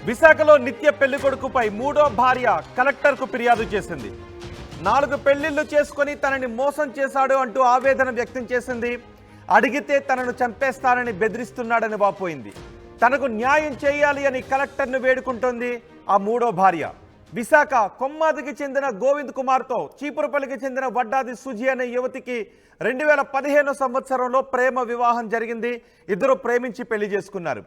విశాఖలో నిత్య పెళ్లికొడుకుపై మూడో భార్య కలెక్టర్కు ఫిర్యాదు చేసింది. 4 పెళ్లిళ్లు చేసుకుని తనని మోసం చేశాడు అంటూ ఆవేదన వ్యక్తం చేసింది. అడిగితే తనను చంపేస్తానని బెదిరిస్తున్నాడని వాపోయింది. తనకు న్యాయం చేయాలి అని కలెక్టర్ను వేడుకుంటోంది ఆ మూడో భార్య. విశాఖ కొమ్మాదికి చెందిన గోవింద్ కుమార్తో చీపురపల్లికి చెందిన వడ్డాది సుజీ అనే యువతికి 2015 సంవత్సరంలో ప్రేమ వివాహం జరిగింది. ఇద్దరు ప్రేమించి పెళ్లి చేసుకున్నారు.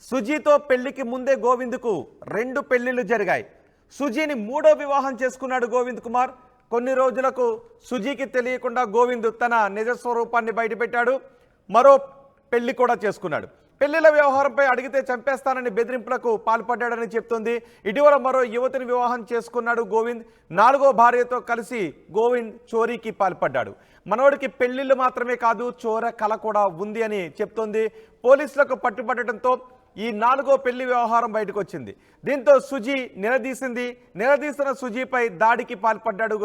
సుజీతో పెళ్లికి ముందే గోవింద్కు 2 పెళ్లిళ్లు జరిగాయి. సుజీని మూడో వివాహం చేసుకున్నాడు గోవింద్ కుమార్. కొన్ని రోజులకు సుజీకి తెలియకుండా గోవింద్ తన నిజ స్వరూపాన్ని బయటపెట్టాడు. మరో పెళ్లి కూడా చేసుకున్నాడు. పెళ్లిల వ్యవహారంపై అడిగితే చంపేస్తానని బెదిరింపులకు పాల్పడ్డాడని చెప్తోంది. ఇటీవల మరో యువతిని వివాహం చేసుకున్నాడు గోవింద్. 4వ భార్యతో కలిసి గోవింద్ చోరీకి పాల్పడ్డాడు. మనోడికి పెళ్లిళ్ళు మాత్రమే కాదు, చోర కళ కూడా ఉంది అని చెప్తోంది. పోలీసులకు పట్టుబట్టడంతో ఈ 4వ పెళ్లి వ్యవహారం బయటకు వచ్చింది. దీంతో సుజీ నిలదీసింది. నిలదీసిన సుజీపై దాడికి పాల్పడ్డాడు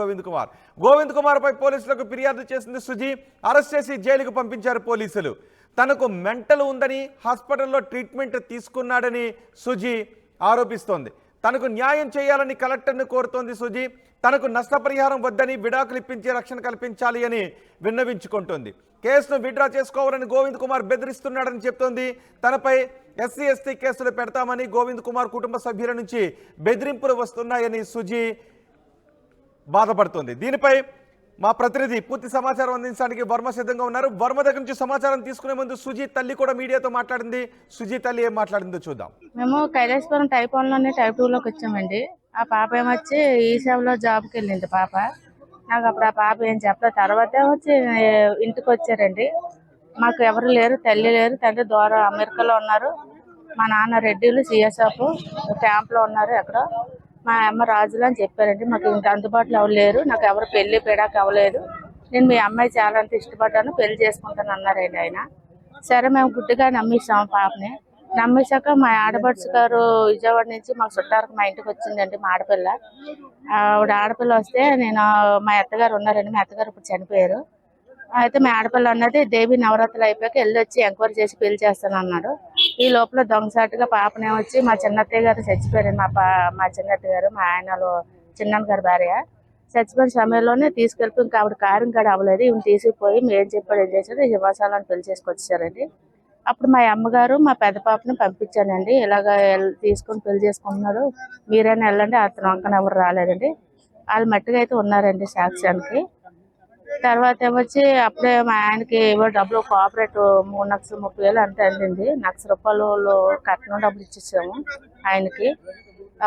గోవింద్ కుమార్పై పోలీసులకు ఫిర్యాదు చేసింది సుజీ. అరెస్ట్ చేసి జైలుకు పంపించారు పోలీసులు. తనకు మెంటల్ ఉందని హాస్పిటల్లో ట్రీట్మెంట్ తీసుకున్నాడని సుజీ ఆరోపిస్తోంది. తనకు న్యాయం చేయాలని కలెక్టర్ను కోరుతోంది సుజీ. తనకు నష్టపరిహారం వద్దని, విడాకులు ఇప్పించి రక్షణ కల్పించాలి అని విన్నవించుకుంటోంది. కేసును విత్డ్రా చేసుకోవాలని గోవింద్ కుమార్ బెదిరిస్తున్నాడని చెప్తోంది. తనపై ఎస్సీ ఎస్టీ కేసులు పెడతామని గోవింద్ కుమార్ కుటుంబ సభ్యుల నుంచి బెదిరింపులు వస్తున్నాయని సుజీ బాధపడుతోంది. దీనిపై మా ప్రతినిధి పూర్తి సమాచారం అందించడానికి వర్మ సిద్ధంగా ఉన్నారు. వర్మ దగ్గర నుంచి సమాచారం తీసుకునే ముందు సుజీ తల్లి కూడా మీడియాతో మాట్లాడింది. సుజీ తల్లి ఏం మాట్లాడిందో చూద్దాం. మేము కైలాసపురం టైప్ 1లోనే టైప్ 2లోకి వచ్చామండి. ఆ పాప ఏమొచ్చి ఈ సేవలో జాబ్కి వెళ్ళింది పాప. నాకు అప్పుడు ఆ పాప ఏం చెప్పలేదు. తర్వాత వచ్చి ఇంటికి వచ్చారండి. మాకు ఎవరు లేరు, తల్లి లేరు, తండ్రి దూరం అమెరికాలో ఉన్నారు. మా నాన్న రెడ్డిలు సిఎస్ఎఫ్ క్యాంప్లో ఉన్నారు. ఎక్కడ మా అమ్మ రాజులు అని చెప్పారండి. మాకు ఇంత అందుబాటులో ఎవరు లేరు, నాకు ఎవరు పెళ్లి పెడాక అవ్వలేదు, నేను మీ అమ్మాయి చాలా అంత ఇష్టపడ్డాను, పెళ్లి చేసుకుంటాను అన్నారండి ఆయన. సరే మేము గుడ్డిగా నమ్మేసాము పాపని. నమ్మేశాక మా ఆడపడుచు గారు విజయవాడ నుంచి మాకు చుట్టాలకు మా ఇంటికి వచ్చిందండి మా ఆడపిల్ల. ఆవిడ ఆడపిల్ల వస్తే నేను మా అత్తగారు ఉన్నారండి, మా అత్తగారు ఇప్పుడు చనిపోయారు. అయితే మా ఆడపిల్ల అన్నది దేవి నవరాత్రులు అయిపోయాక వెళ్ళి వచ్చి ఎంక్వైరీ చేసి పెళ్లి చేస్తాను అన్నాడు. ఈ లోపల దొంగసాటుగా పాపనే వచ్చి మా చిన్నత్తయ్య గారు చచ్చిపోయారు. మా చిన్నత్తయ్య గారు మా ఆయనలో చిన్నన్న గారి భార్య చచ్చిపోయిన సమయంలోనే తీసుకెళ్ళి ఇంకా ఆవిడ కారం కాడ అవ్వలేదు. ఈయన తీసుకుపోయి ఏం చెప్పాడు ఏం చేశాడు హిమాచలాన్ని పెళ్లి చేసుకొచ్చారండి. అప్పుడు మా అమ్మగారు మా పెద్ద పాపని పంపించానండి. ఇలాగ తీసుకొని పెళ్లి చేసుకుంటున్నారు, మీరైనా వెళ్ళండి, అతను వంకన ఎవరు రాలేదండి. వాళ్ళు మట్టిగా అయితే ఉన్నారండి సాక్ష్యానికి. తర్వాత ఏమొచ్చి అప్పుడే మా ఆయనకి ఏవో డబ్బులు కోఆపరేట్ 3,30,000 అంతే అందింది. ₹1,00,000 కట్నం డబ్బులు ఇచ్చేసాము ఆయనకి.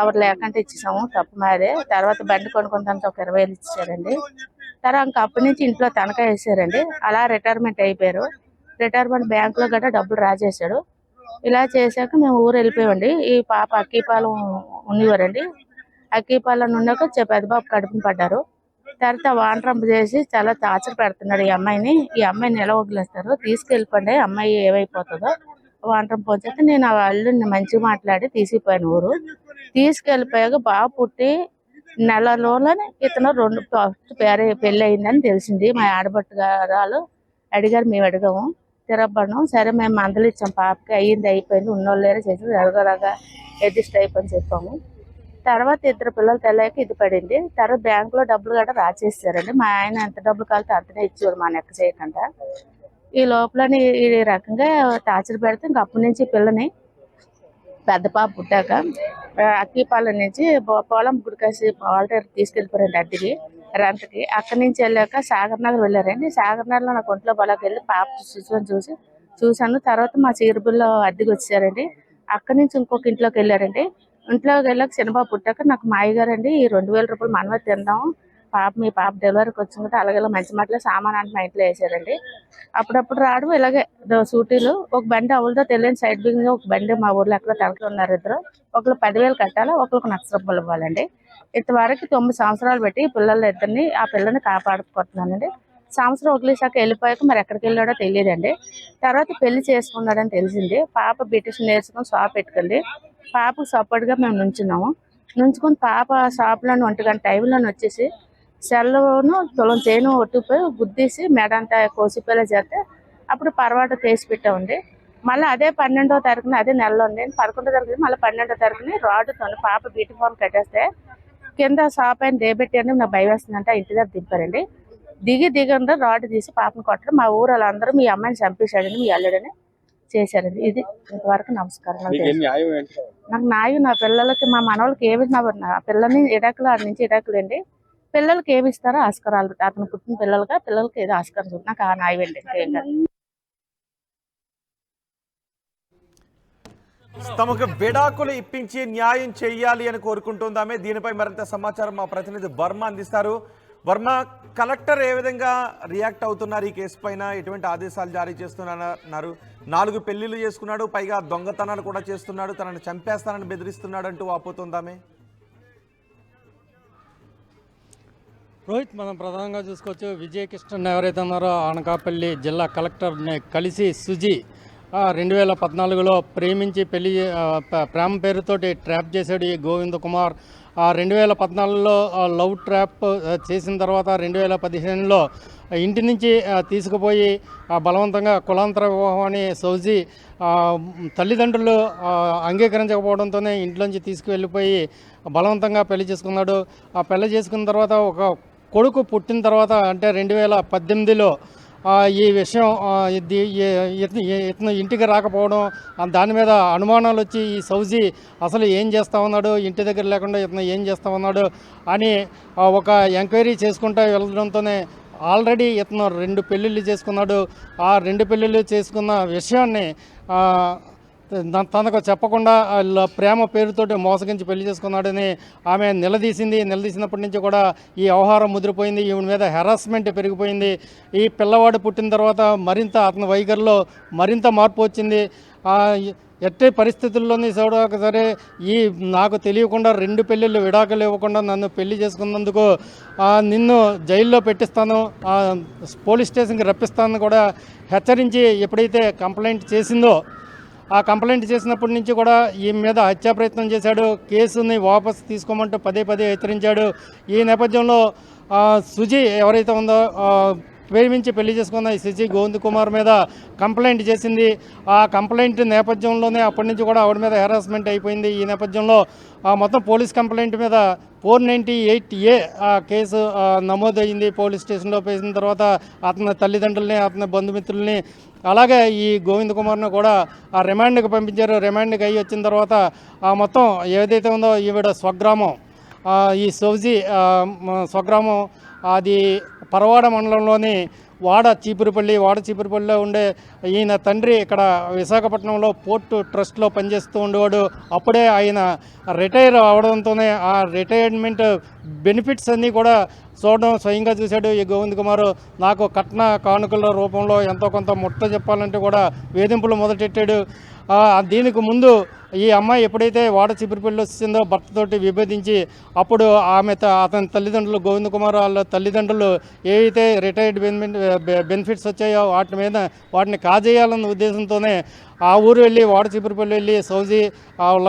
ఎవరు లేకంటే ఇచ్చేసాము, తప్పు మాదే. తర్వాత బండి కొనుక్కుంటానికి ఒక 20,000 ఇచ్చారండి. తర్వాత ఇంకా అప్పటి నుంచి ఇంట్లో తనఖా వేసారండి. అలా రిటైర్మెంట్ అయిపోయారు. రిటైర్మెంట్ బ్యాంకులో గట్రా డబ్బులు రాజేశాడు. ఇలా చేశాక మేము ఊరు వెళ్ళిపోయామండి. ఈ పాప అక్కీపాలెం ఉండేవారండి. అక్కీపాలెం ఉన్నాక పెద్ద బాబు కడుపుని పడ్డారు. తర్వాత వానరంపు చేసి చాలా టార్చర్ పెడుతున్నాడు ఈ అమ్మాయిని. ఈ అమ్మాయిని ఎలా వదిలేస్తారు, తీసుకెళ్ళిపోండి, అమ్మాయి ఏమైపోతుందో. వానరంపు వచ్చాక నేను ఆ అల్లుడిని మంచిగా మాట్లాడి తీసుకుపోయాను ఊరు. తీసుకెళ్ళిపోయాక బాబు పుట్టి నెలలోనే ఇతను 2 ఫస్ట్ పెళ్ళి అయిందని తెలిసింది. మా ఆడబట్టు గారు అడిగారు, మేము అడిగాము తిరగబడడం. సరే మేము మందలు ఇచ్చాం పాపకి, అయ్యింది అయిపోయింది, ఉన్నోళ్ళేరే చేసి ఎరగలాగా అడ్జస్ట్ అయిపోయి చెప్పాము. తర్వాత 2 పిల్లలు తెల్లాక ఇది పడింది. తర్వాత బ్యాంకులో డబ్బులు గట్రా రాసేసారండి. మా ఆయన ఎంత డబ్బులు కలితే అంతనే ఇచ్చేవాడు మా లెక్క చేయకుండా. ఈ లోపలని ఈ రకంగా టార్చర్ పెడితే ఇంక అప్పటి నుంచి పిల్లని పెద్ద పాప పుట్టాక అక్కీపాలెం నుంచి పొలం గుడికాసి వాల్టర్ తీసుకెళ్ళిపోయారండి అద్దెకి రెంట్కి. అక్కడి నుంచి వెళ్ళాక సాగర్ నగర్ వెళ్ళారండి. సాగర్ నగర్లో నాకు ఒంట్లో బలాకి వెళ్ళి పాప చూశాను. తర్వాత మా చీరబుల్లో అద్దెకి వచ్చారండి. అక్కడి నుంచి ఇంకొక ఇంట్లోకి వెళ్ళారండి. ఇంట్లోకి వెళ్ళాక చిన్నబాబు పుట్టాక నాకు మా అయ్యగారండి ఈ ₹2,000 మనమే తిందాం, మీ పాప డెలివరీకి వచ్చింది కదా, అలాగే మంచి మాటలు సామానాన్ని మా ఇంట్లో వేసారండి. అప్పుడప్పుడు రావడం ఇలాగే సూటీలు. ఒక బండి అవులతో తెలియని సైడ్ బిగింగ్ ఒక బండి మా ఊర్లో ఎక్కడ తలకి ఉన్నారు ఇద్దరు. ఒకరు 10,000 కట్టాలి, ఒకరికి ₹1,00,000 ఇవ్వాలండి. ఇంతవరకు 9 సంవత్సరాలు పెట్టి పిల్లలిద్దరిని ఆ పిల్లల్ని కాపాడుకుంటున్నానండి. సంవత్సరం వదిలేసాక వెళ్ళిపోయాక మరి ఎక్కడికి వెళ్ళాడో తెలియదండి. తర్వాత పెళ్లి చేసుకున్నాడని తెలిసింది. పాప బ్యూటిషియన్ నేర్చుకుని షాప్ పెట్టుకుంది. పాపకు సపోర్ట్గా మేము నుంచుకుని పాప షాప్లోని 1 గంట టైంలోని వచ్చేసి సెల్లును తులం చేను ఒట్టుకుపోయి గుద్దీసి మెడంతా కోసిపోయేలా చేస్తే అప్పుడు పరవాట తీసి పెట్టామండి. మళ్ళీ అదే 12వ తారీఖున అదే నెలలో ఉంది 11వ తారీఖు మళ్ళీ 12వ తారీఖుని రాడ్డుతో పాప బీటీ ఫామ్ కట్టేస్తే కింద షాప్ అయిన దేబెట్టి అని నాకు భయం వేస్తుందంటే ఇంటి దగ్గర దింపారండి. దిగండి రాడ్ తీసి పాపను కొట్టడం మా ఊరు వాళ్ళందరూ మీ అమ్మాయిని చంపేశాడండి మీ అల్లుడని చేశారండి. ఇది ఇంతవరకు నమస్కారం. నాకు న్యాయం నా పిల్లలకి మా మనవాళ్ళకి ఏమి నా పిల్లల్ని ఇడాకులు ఆడి నుంచి ఇడాకులండి పిల్లలకి ఏమి ఇస్తారో ఆస్కారాలు అతను పుట్టిన పిల్లలకి ఏదో ఆస్కారం చూడు నాకు ఆ న్యాయం అండి. ఏం కాదు. తమకు విడాకులు ఇప్పించి న్యాయం చేయాలి అని కోరుకుంటుందామే. దీనిపై మరింత సమాచారం మా ప్రతినిధి వర్మ అందిస్తారు. వర్మ, కలెక్టర్ ఏ విధంగా రియాక్ట్ అవుతున్నారు ఈ కేసు పైన? ఎటువంటి ఆదేశాలు జారీ చేస్తున్నారు? 4 పెళ్లిళ్ళు చేసుకున్నాడు, పైగా దొంగతనాలు కూడా చేస్తున్నాడు, తనను చంపేస్తానని బెదిరిస్తున్నాడు అంటూ వాపోతుందామే. రోహిత్, మనం ప్రధానంగా చూసుకోవచ్చు విజయకృష్ణన్ ఎవరైతే ఉన్నారో అనకాపల్లి జిల్లా కలెక్టర్ని కలిసి సుజీ 2014లో ప్రేమించి ప్రేమ పేరుతోటి ట్రాప్ చేశాడు ఈ గోవింద్ కుమార్. 2014లో లవ్ ట్రాప్ చేసిన తర్వాత 2015లో ఇంటి నుంచి తీసుకుపోయి బలవంతంగా కులాంతర వివాహం అని సౌజీ తల్లిదండ్రులు అంగీకరించకపోవడంతోనే ఇంట్లోంచి తీసుకువెళ్ళిపోయి బలవంతంగా పెళ్లి చేసుకున్నాడు. ఆ పెళ్లి చేసుకున్న తర్వాత ఒక కొడుకు పుట్టిన తర్వాత అంటే 2018లో ఈ విషయం ఇతను ఇంటికి రాకపోవడం, దాని మీద అనుమానాలు వచ్చి ఈ సౌజీ అసలు ఏం చేస్తూ ఉన్నాడు, ఇంటి దగ్గర లేకుండా ఇతను ఏం చేస్తూ ఉన్నాడు అని ఒక ఎంక్వైరీ చేసుకుంటూ వెళ్ళడంతోనే ఆల్రెడీ ఇతను 2 పెళ్ళిళ్ళు చేసుకున్నాడు. ఆ 2 పెళ్ళిళ్ళు చేసుకున్న విషయాన్ని తనకు చెప్పకుండా ప్రేమ పేరుతోటి మోసగించి పెళ్లి చేసుకున్నాడని ఆమె నిలదీసినప్పటి నుంచి కూడా ఈ వ్యవహారం ముదిరిపోయింది. ఈవిడ మీద హెరాస్మెంట్ పెరిగిపోయింది. ఈ పిల్లవాడు పుట్టిన తర్వాత మరింత అతని వైఖరిలో మరింత మార్పు వచ్చింది. ఎట్టి పరిస్థితుల్లోని సరే నాకు తెలియకుండా 2 పెళ్ళిళ్ళు విడాకులు ఇవ్వకుండా నన్ను పెళ్లి చేసుకున్నందుకు నిన్ను జైల్లో పెట్టిస్తాను, పోలీస్ స్టేషన్కి రప్పిస్తానని కూడా హెచ్చరించి ఎప్పుడైతే కంప్లైంట్ చేసిందో ఆ కంప్లైంట్ చేసినప్పటి నుంచి కూడా ఈ మీద హత్యా ప్రయత్నం చేశాడు. కేసుని వాపసు తీసుకోమంటూ పదే హెచ్చరించాడు. ఈ నేపథ్యంలో సుజీ ఎవరైతే ఉందో ప్రేమించి పెళ్లి చేసుకున్న ఈ సుజీ గోవింద్ కుమార్ మీద కంప్లైంట్ చేసింది. ఆ కంప్లైంట్ నేపథ్యంలోనే అప్పటి నుంచి కూడా ఆవిడ మీద హెరాస్మెంట్ అయిపోయింది. ఈ నేపథ్యంలో మొత్తం పోలీస్ కంప్లైంట్ మీద 498A కేసు నమోదయ్యింది. పోలీస్ స్టేషన్లో వేసిన తర్వాత అతని తల్లిదండ్రుల్ని అతని బంధుమిత్రుల్ని అలాగే ఈ గోవింద్ కుమార్ను కూడా రిమాండ్కి పంపించారు. రిమాండ్కి అయ్యి వచ్చిన తర్వాత మొత్తం ఏదైతే ఉందో ఈవిడ స్వగ్రామం ఈ సౌజీ స్వగ్రామం అది పరవాడ మండలంలోని వాడ చీపురుపల్లిలో ఉండే ఈయన తండ్రి ఇక్కడ విశాఖపట్నంలో పోర్టు ట్రస్ట్లో పనిచేస్తూ ఉండేవాడు. అప్పుడే ఆయన రిటైర్ అవడంతోనే ఆ రిటైర్మెంట్ బెనిఫిట్స్ అన్నీ కూడా చూడడం స్వయంగా చూశాడు ఈ గోవింద్ కుమార్. నాకు కట్న కానుకల రూపంలో ఎంతో కొంత ముట్ట చెప్పాలంటే కూడా వేధింపులు మొదలెట్టాడు. దీనికి ముందు ఈ అమ్మాయి ఎప్పుడైతే వాడ చిపురిపల్లి వచ్చిందో భర్తతోటి విభేదించి అప్పుడు అతని తల్లిదండ్రులు గోవింద్ కుమార్ వాళ్ళ తల్లిదండ్రులు ఏవైతే రిటైర్డ్ బెనిఫిట్స్ వచ్చాయో వాటిని కాజేయాలన్న ఉద్దేశంతోనే ఆ ఊరు వెళ్ళి వాడ చిపురిపల్లి వెళ్ళి సౌజీ వాళ్ళ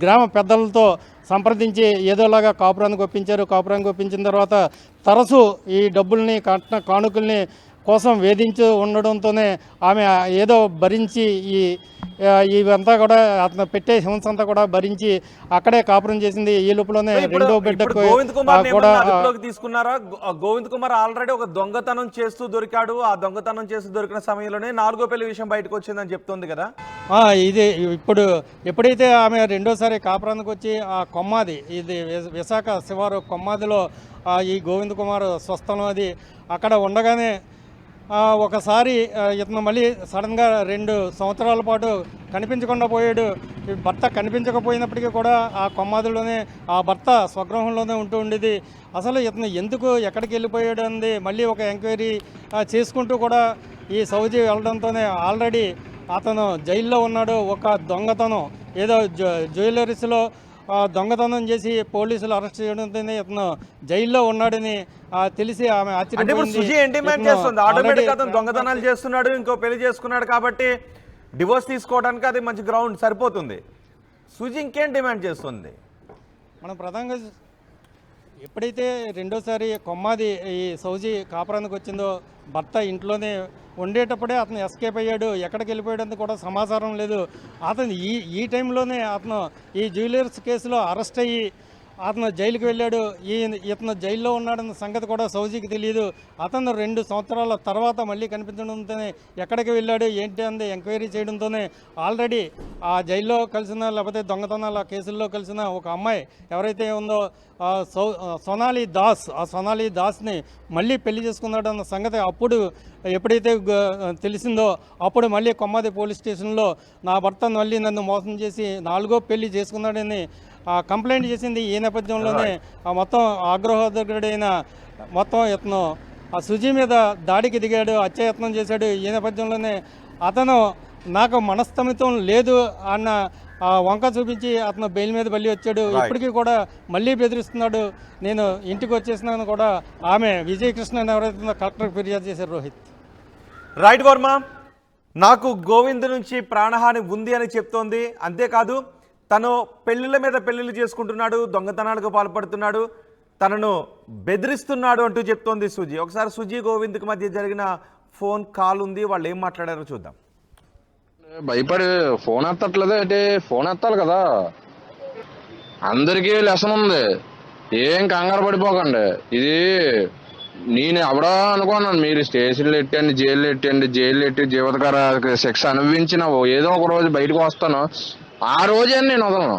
గ్రామ పెద్దలతో సంప్రదించి ఏదోలాగా కాపురానికి ఒప్పించిన తర్వాత తరచూ ఈ డబ్బుల్ని కానుకల్ని కోసం వేధించి ఉండడంతోనే ఆమె ఏదో భరించి ఇవంతా కూడా అతను పెట్టే హింస అంతా కూడా భరించి అక్కడే కాపురం చేసింది. ఈ లోపలనే 2వ బిడ్డకు కూడా తీసుకున్నారా? గోవింద్ కుమార్ ఆల్రెడీ ఒక దొంగతనం చేస్తూ దొరికాడు. ఆ దొంగతనం చేస్తూ దొరికిన సమయంలోనే 4వ పెళ్లి విషయం బయటకు వచ్చిందని చెప్తుంది కదా. ఇది ఇప్పుడు ఎప్పుడైతే ఆమె 2వసారి కాపురానికి వచ్చి ఆ కొమ్మాది ఇది విశాఖ శివారు కొమ్మాదిలో ఈ గోవింద్ కుమార్ స్వస్థలం అది అక్కడ ఉండగానే ఒకసారి ఇతను మళ్ళీ సడన్గా 2 సంవత్సరాల పాటు కనిపించకుండా పోయాడు. భర్త కనిపించకపోయినప్పటికీ కూడా ఆ కొమ్మాదిలోనే ఆ భర్త స్వగృహంలోనే ఉంటూ ఉండేది. అసలు ఇతను ఎందుకు ఎక్కడికి వెళ్ళిపోయాడు అంది మళ్ళీ ఒక ఎంక్వైరీ చేసుకుంటూ కూడా ఈ సౌజీ వెళ్ళడంతోనే ఆల్రెడీ అతను జైల్లో ఉన్నాడు. ఒక దొంగతనం ఏదో జ్యువెలరీస్లో దొంగతనం చేసి పోలీసులు అరెస్ట్ చేయడంతోనే ఇతను జైల్లో ఉన్నాడని తెలిసి ఆమె ఆటోమేటిక్ దొంగతనాలు చేస్తున్నాడు, ఇంకో పెళ్లి చేసుకున్నాడు కాబట్టి డివోర్స్ తీసుకోవడానికి అది మంచి గ్రౌండ్ సరిపోతుంది. సుజీ ఇంకేం డిమాండ్ చేస్తుంది? మనం ప్రధానంగా ఎప్పుడైతే రెండోసారి కొమ్మాది ఈ సౌజీ కాపురానికి వచ్చిందో భర్త ఇంట్లోనే ఉండేటప్పుడే అతను ఎస్కేప్ అయ్యాడు. ఎక్కడికి వెళ్ళిపోయాడని కూడా సమాచారం లేదు. అతను ఈ టైంలోనే అతను ఈ జ్యువెలర్స్ కేసులో అరెస్ట్ అయ్యి అతను జైలుకి వెళ్ళాడు. ఇతను జైల్లో ఉన్నాడన్న సంగతి కూడా సౌజీకి తెలియదు. అతను 2 సంవత్సరాల తర్వాత మళ్ళీ కనిపించడంతోనే ఎక్కడికి వెళ్ళాడు ఏంటి అంది ఎంక్వైరీ చేయడంతోనే ఆల్రెడీ ఆ జైల్లో కలిసిన లేకపోతే దొంగతనాల కేసుల్లో కలిసిన ఒక అమ్మాయి ఎవరైతే ఉందో సోనాలి దాస్, ఆ సోనాలి దాస్ని మళ్ళీ పెళ్లి చేసుకున్నాడు అన్న సంగతి అప్పుడు ఎప్పుడైతే తెలిసిందో అప్పుడు మళ్ళీ కొమ్మాది పోలీస్ స్టేషన్లో నా భర్త మళ్ళీ నన్ను మోసం చేసి 4వ పెళ్లి చేసుకున్నాడని కంప్లైంట్ చేసింది. ఈ నేపథ్యంలోనే మొత్తం ఆగ్రహోద్గరుడైన మొత్తం ఇతను ఆ సుజీ మీద దాడికి దిగాడు, హత్యాయత్నం చేశాడు. ఈ నేపథ్యంలోనే అతను నాకు మనస్తమితం లేదు అన్న వంక చూపించి అతను బెయిల్ మీద మళ్ళీ వచ్చాడు. ఇప్పటికీ కూడా మళ్ళీ బెదిరిస్తున్నాడు. నేను ఇంటికి వచ్చేసినాను కూడా ఆమె విజయకృష్ణ ఎవరైతే కలెక్టర్కి ఫిర్యాదు చేశారు. రోహిత్ రైట్ వర్మ, నాకు గోవింద్ నుంచి ప్రాణహాని ఉంది అని చెప్తోంది. అంతేకాదు తను పెళ్లిళ్ళ మీద పెళ్లిళ్ళు చేసుకుంటున్నాడు, దొంగతనాలకు పాల్పడుతున్నాడు, తనను బెదిరిస్తున్నాడు అంటూ చెప్తోంది సుజీ. ఒకసారి సుజీ గోవింద్కి మధ్య జరిగిన ఫోన్ కాల్ ఉంది, వాళ్ళు ఏం మాట్లాడారో చూద్దాం. భయపడి ఫోన్ ఎత్తట్లేదు అంటే ఫోన్ ఎత్తాలి కదా, అందరికీ లెసన్ ఉంది, ఏం కంగారు పడిపోకండి. ఇది నేను ఎవడో అనుకున్నాను, మీరు స్టేషన్లు ఎట్టండి, జైలు ఎట్టి జీవితకార శిక్ష అనుభవించిన ఏదో ఒక రోజు బయటకు వస్తాను, ఆ రోజే నేను వదలను.